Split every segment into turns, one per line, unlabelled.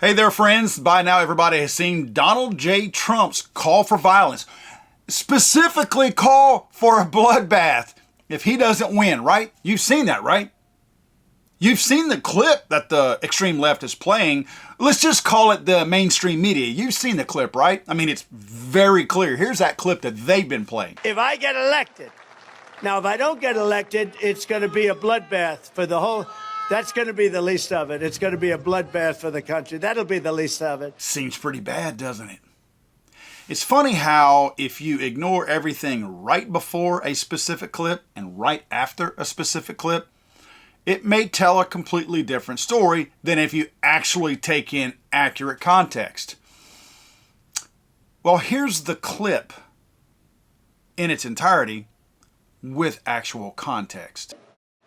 Hey there, friends. By now, everybody has seen Donald J. Trump's call for violence. Specifically call for a bloodbath if he doesn't win, right? You've seen that, right? You've seen the clip that the extreme left is playing. Let's just call it the mainstream media. You've seen the clip, right? I mean, it's very clear. Here's that clip that they've been playing.
If I get elected, now if I don't get elected, it's going to be a bloodbath for the whole... That's going to be the least of it. It's going to be a bloodbath for the country. That'll be the least of it.
Seems pretty bad, doesn't it? It's funny how if you ignore everything right before a specific clip and right after a specific clip, it may tell a completely different story than if you actually take in accurate context. Well, here's the clip in its entirety with actual context.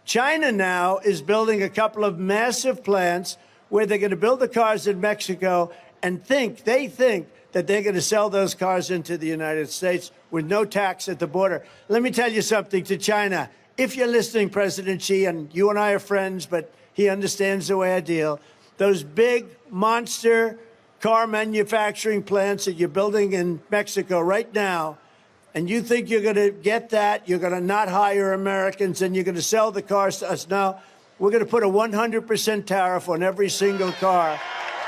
China now is building a couple of massive plants where they're going to build the cars in Mexico and they think that they're going to sell those cars into the United States with no tax at the border. Let me tell you something to China. If you're listening, President Xi, and you and I are friends, but he understands the way I deal, those big monster car manufacturing plants that you're building in Mexico right now, and you think you're going to get that, you're going to not hire Americans, and you're going to sell the cars to us. No, we're going to put a 100% tariff on every single car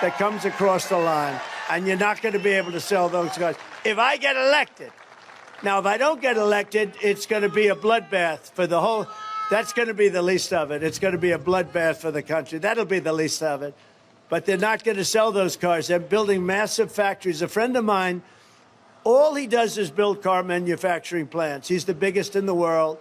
that comes across the line, and you're not going to be able to sell those cars. If I get elected, now if I don't get elected, it's going to be a bloodbath for the whole... That's going to be the least of it. It's going to be a bloodbath for the country. That'll be the least of it. But they're not going to sell those cars. They're building massive factories. A friend of mine, all he does is build car manufacturing plants. He's the biggest in the world.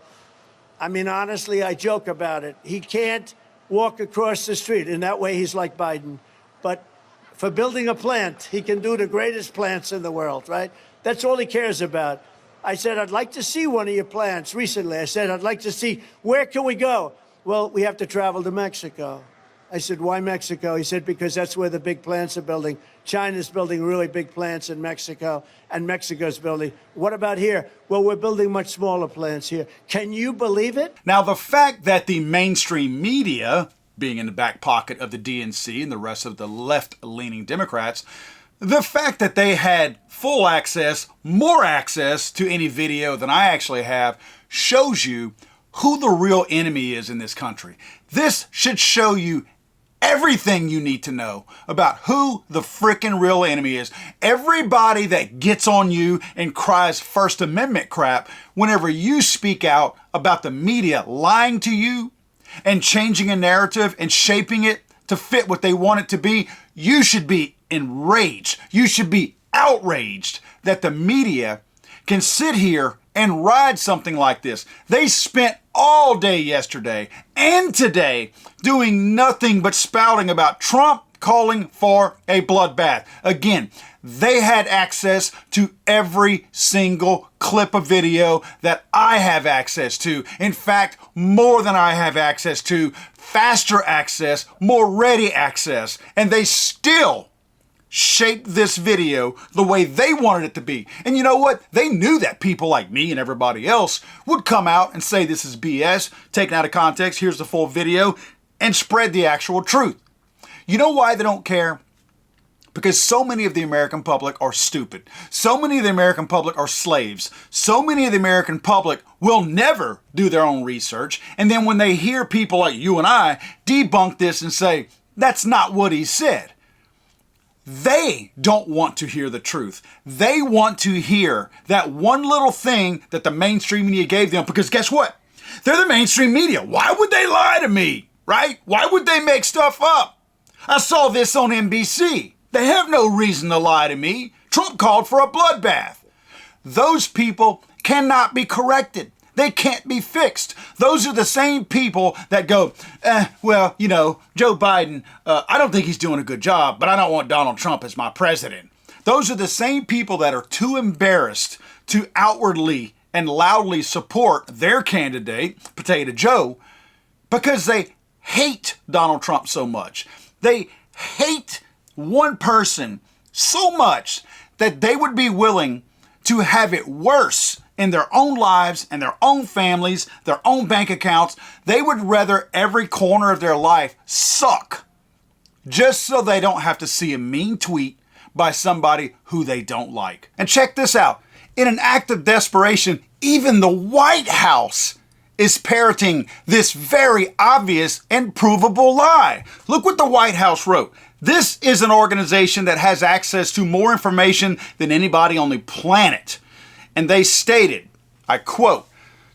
I mean, honestly, I joke about it. He can't walk across the street. In that way, he's like Biden. But for building a plant, he can do the greatest plants in the world, right? That's all he cares about. I said, I'd like to see one of your plants recently. I said, I'd like to see, where can we go? Well, we have to travel to Mexico. I said, why Mexico? He said, because that's where the big plants are building. China's building really big plants in Mexico, and Mexico's building. What about here? Well, we're building much smaller plants here. Can you believe it?
Now, the fact that the mainstream media, being in the back pocket of the DNC and the rest of the left-leaning Democrats, the fact that they had full access, more access to any video than I actually have, shows you who the real enemy is in this country. This should show you everything you need to know about who the frickin' real enemy is. Everybody that gets on you and cries First Amendment crap whenever you speak out about the media lying to you and changing a narrative and shaping it to fit what they want it to be, you should be enraged. You should be outraged that the media can sit here and ride something like this. They spent all day yesterday and today doing nothing but spouting about Trump calling for a bloodbath. Again, they had access to every single clip of video that I have access to. In fact, more than I have access to, faster access, more ready access, and they still shaped this video the way they wanted it to be. And you know what? They knew that people like me and everybody else would come out and say this is BS, taken out of context, here's the full video, and spread the actual truth. You know why they don't care? Because so many of the American public are stupid. So many of the American public are slaves. So many of the American public will never do their own research. And then when they hear people like you and I debunk this and say, that's not what he said, they don't want to hear the truth. They want to hear that one little thing that the mainstream media gave them, because guess what? They're the mainstream media. Why would they lie to me, right? Why would they make stuff up? I saw this on NBC. They have no reason to lie to me. Trump called for a bloodbath. Those people cannot be corrected. They can't be fixed. Those are the same people that go, well, you know, Joe Biden, I don't think he's doing a good job, but I don't want Donald Trump as my president. Those are the same people that are too embarrassed to outwardly and loudly support their candidate, Potato Joe, because they hate Donald Trump so much. They hate one person so much that they would be willing to have it worse in their own lives and their own families, their own bank accounts. They would rather every corner of their life suck just so they don't have to see a mean tweet by somebody who they don't like. And check this out. In an act of desperation, even the White House is parroting this very obvious and provable lie. Look what the White House wrote. This is an organization that has access to more information than anybody on the planet. And they stated, I quote,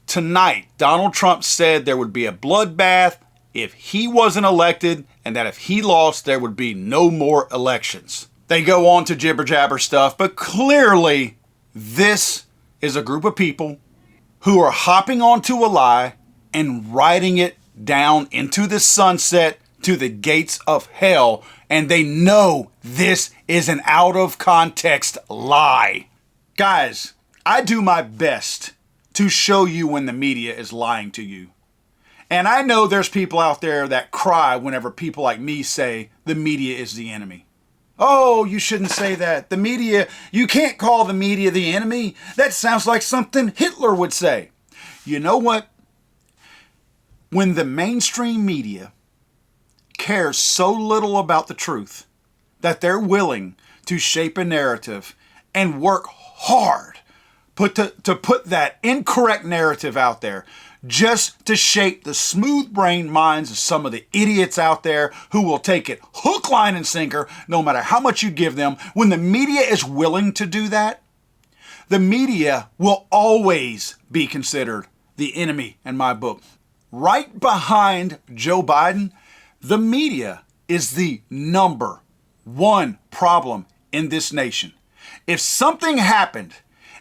"Tonight, Donald Trump said there would be a bloodbath if he wasn't elected, and that if he lost, there would be no more elections." They go on to jibber jabber stuff, but clearly this is a group of people who are hopping onto a lie and writing it down into the sunset to the gates of hell, and they know this is an out of context lie. Guys, I do my best to show you when the media is lying to you. And I know there's people out there that cry whenever people like me say the media is the enemy. Oh, you shouldn't say that. The media, you can't call the media the enemy. That sounds like something Hitler would say. You know what? When the mainstream media cares so little about the truth that they're willing to shape a narrative and work hard to put that incorrect narrative out there just to shape the smooth-brained minds of some of the idiots out there who will take it hook, line, and sinker no matter how much you give them. When the media is willing to do that, the media will always be considered the enemy in my book. Right behind Joe Biden, the media is the number one problem in this nation. If something happened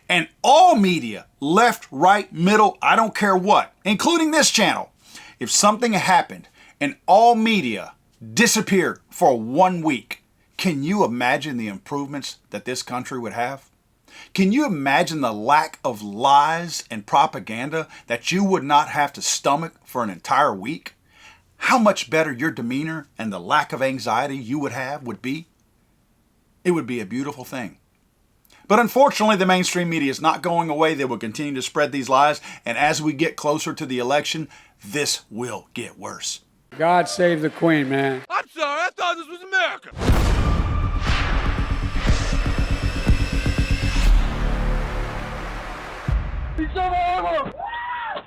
and all media, left, right, middle, I don't care what, including this channel, if something happened and all media disappeared for 1 week, can you imagine the improvements that this country would have? Can you imagine the lack of lies and propaganda that you would not have to stomach for an entire week? How much better your demeanor and the lack of anxiety you would have would be? It would be a beautiful thing. But unfortunately, the mainstream media is not going away. They will continue to spread these lies. And as we get closer to the election, this will get worse.
God save the Queen, man.
I'm sorry, I thought this was America.
It's over.